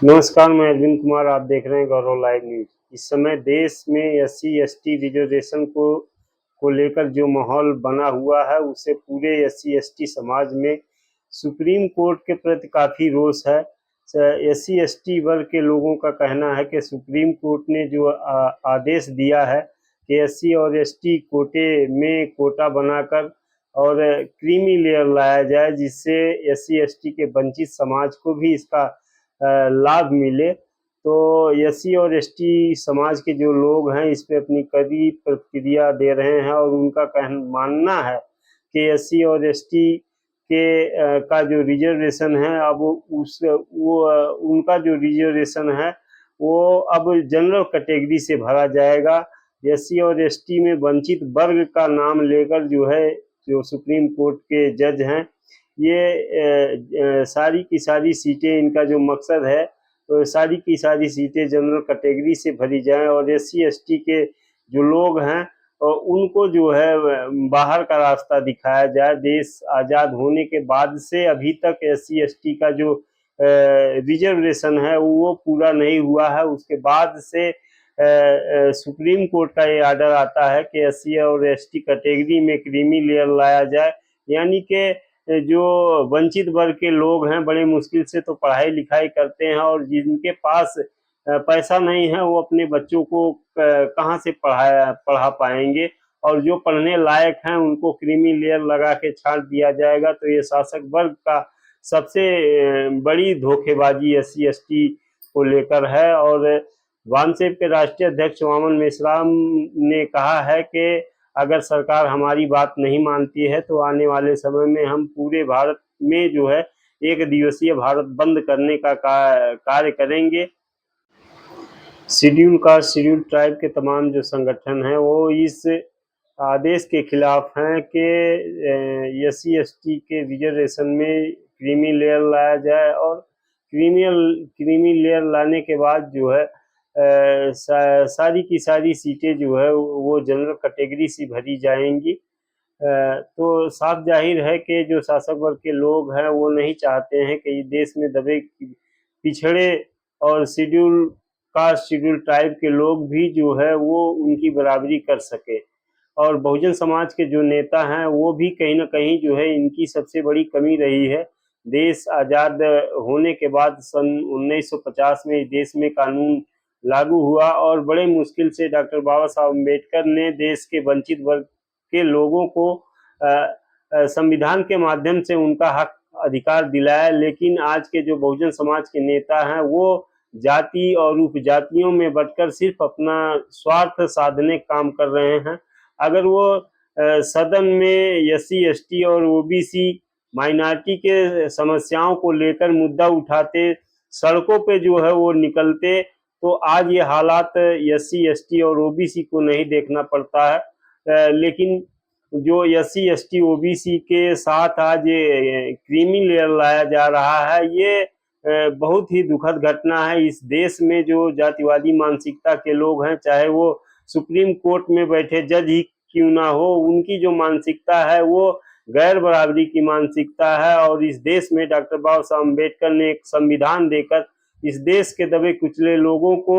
नमस्कार, मैं अरविंद कुमार। आप देख रहे हैं गौरव लाइव न्यूज। इस समय देश में एससी एसटी रिजर्वेशन को लेकर जो माहौल बना हुआ है, उससे पूरे एससी एसटी समाज में सुप्रीम कोर्ट के प्रति काफी रोष है। एससी एसटी वर्ग के लोगों का कहना है कि सुप्रीम कोर्ट ने जो आदेश दिया है कि एससी और एसटी कोटे में कोटा बनाकर और क्रीमी लेयर लाया जाए, जिससे एससी एसटी के वंचित समाज को भी इसका लाभ मिले। तो एससी और एसटी समाज के जो लोग हैं इस पे अपनी कड़ी प्रतिक्रिया दे रहे हैं और उनका मानना है कि एससी और एसटी के का जो रिजर्वेशन है, अब उनका जो रिजर्वेशन है वो अब जनरल कैटेगरी से भरा जाएगा। एससी और एसटी में वंचित वर्ग का नाम लेकर जो सुप्रीम कोर्ट के जज हैं, ये सारी की सारी सीटें, इनका जो मकसद है तो सारी की सारी सीटें जनरल कैटेगरी से भरी जाएं और एससी एसटी के जो लोग हैं और उनको जो है बाहर का रास्ता दिखाया जाए। देश आज़ाद होने के बाद से अभी तक एससी एसटी का जो रिजर्वेशन है वो पूरा नहीं हुआ है। उसके बाद से सुप्रीम कोर्ट का ये आर्डर आता है कि एससी और एसटी कैटेगरी में क्रीमी लेयर लाया जाए, यानी कि जो वंचित वर्ग के लोग हैं बड़े मुश्किल से तो पढ़ाई लिखाई करते हैं और जिनके पास पैसा नहीं है वो अपने बच्चों को कहाँ से पढ़ा पाएंगे, और जो पढ़ने लायक हैं उनको क्रीमी लेयर लगा के छांट दिया जाएगा। तो ये शासक वर्ग का सबसे बड़ी धोखेबाजी एससी एसटी को लेकर है। और वामसेप के राष्ट्रीय अध्यक्ष वामन मेश्राम ने कहा है कि अगर सरकार हमारी बात नहीं मानती है तो आने वाले समय में हम पूरे भारत में जो है एक दिवसीय भारत बंद करने का कार्य करेंगे। शेड्यूल कास्ट शेड्यूल ट्राइब के तमाम जो संगठन हैं वो इस आदेश के खिलाफ हैं कि एससी एसटी के रिजर्वेशन में क्रीमी लेयर लाया जाए और क्रीमी लेयर लाने के बाद जो है सारी की सारी सीटें जो है वो जनरल कैटेगरी से भरी जाएंगी। तो साफ जाहिर है कि जो शासक वर्ग के लोग हैं वो नहीं चाहते हैं कि देश में दबे पिछड़े और शेड्यूल कास्ट शेड्यूल ट्राइब के लोग भी जो है वो उनकी बराबरी कर सके। और बहुजन समाज के जो नेता हैं वो भी कहीं ना कहीं जो है इनकी सबसे बड़ी कमी रही है। देश आज़ाद होने के बाद सन 1950 में देश में कानून लागू हुआ और बड़े मुश्किल से डॉक्टर बाबा साहब अम्बेडकर ने देश के वंचित वर्ग के लोगों को संविधान के माध्यम से उनका हक अधिकार दिलाया। लेकिन आज के जो बहुजन समाज के नेता हैं वो जाति और उपजातियों में बंटकर सिर्फ अपना स्वार्थ साधने काम कर रहे हैं। अगर वो सदन में एससी एसटी और ओबीसी माइनॉरिटी के समस्याओं को लेकर मुद्दा उठाते, सड़कों पे जो है वो निकलते, तो आज ये हालात एससी एसटी और ओबीसी को नहीं देखना पड़ता है। लेकिन जो एससी एसटी ओबीसी के साथ आज ये क्रीमी लेयर लाया जा रहा है, ये बहुत ही दुखद घटना है। इस देश में जो जातिवादी मानसिकता के लोग हैं, चाहे वो सुप्रीम कोर्ट में बैठे जज ही क्यों ना हो, उनकी जो मानसिकता है वो गैर बराबरी की मानसिकता है। और इस देश में डॉक्टर बाबा साहब अम्बेडकर ने एक संविधान देकर इस देश के दबे कुचले लोगों को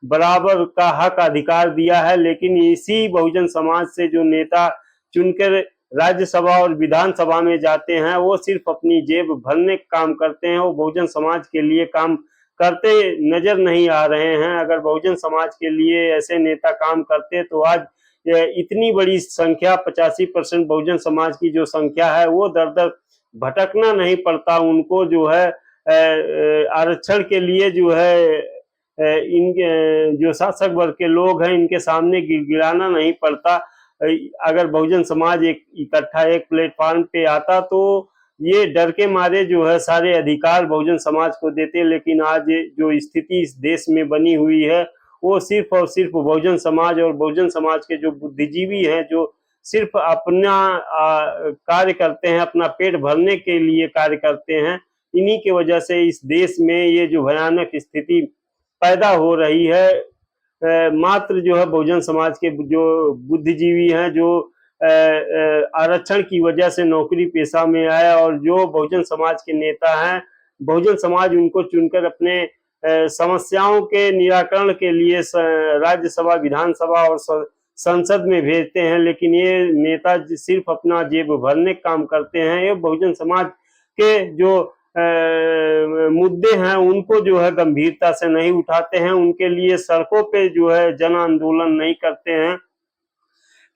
बराबर का हक अधिकार दिया है। लेकिन इसी बहुजन समाज से जो नेता चुनकर राज्यसभा और विधानसभा में जाते हैं वो सिर्फ अपनी जेब भरने का काम करते हैं, वो बहुजन समाज के लिए काम करते नजर नहीं आ रहे हैं। अगर बहुजन समाज के लिए ऐसे नेता काम करते तो आज इतनी बड़ी संख्या 85% बहुजन समाज की जो संख्या है वो दर दर भटकना नहीं पड़ता उनको, जो है आरक्षण के लिए जो है इन जो शासक वर्ग के लोग हैं इनके सामने गिड़गिड़ाना नहीं पड़ता। अगर बहुजन समाज एक इकट्ठा एक प्लेटफॉर्म पे आता तो ये डर के मारे जो है सारे अधिकार बहुजन समाज को देते। लेकिन आज जो स्थिति इस देश में बनी हुई है वो सिर्फ और सिर्फ बहुजन समाज और बहुजन समाज के जो बुद्धिजीवी हैं, जो सिर्फ अपना कार्य करते हैं, अपना पेट भरने के लिए कार्य करते हैं, इन्हीं की वजह से इस देश में ये जो भयानक स्थिति पैदा हो रही है। मात्र जो है बहुजन समाज के जो बुद्धिजीवी हैं, जो आरक्षण की वजह से नौकरी पेशा में आए और जो बहुजन समाज के नेता हैं, बहुजन समाज उनको चुनकर अपने समस्याओं के निराकरण के लिए राज्यसभा, विधानसभा और संसद में भेजते हैं, लेकिन ये नेता सिर्फ अपना जेब भरने का काम करते हैं। ये बहुजन समाज के जो मुद्दे हैं उनको जो है गंभीरता से नहीं उठाते हैं, उनके लिए सड़कों पे जो है जन आंदोलन नहीं करते हैं,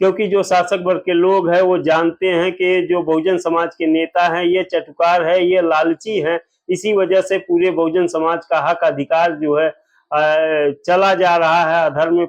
क्योंकि जो शासक वर्ग के लोग हैं वो जानते हैं कि जो बहुजन समाज के नेता हैं ये चटुकार है, ये लालची है। इसी वजह से पूरे बहुजन समाज का हक अधिकार जो है चला जा रहा है अधर में।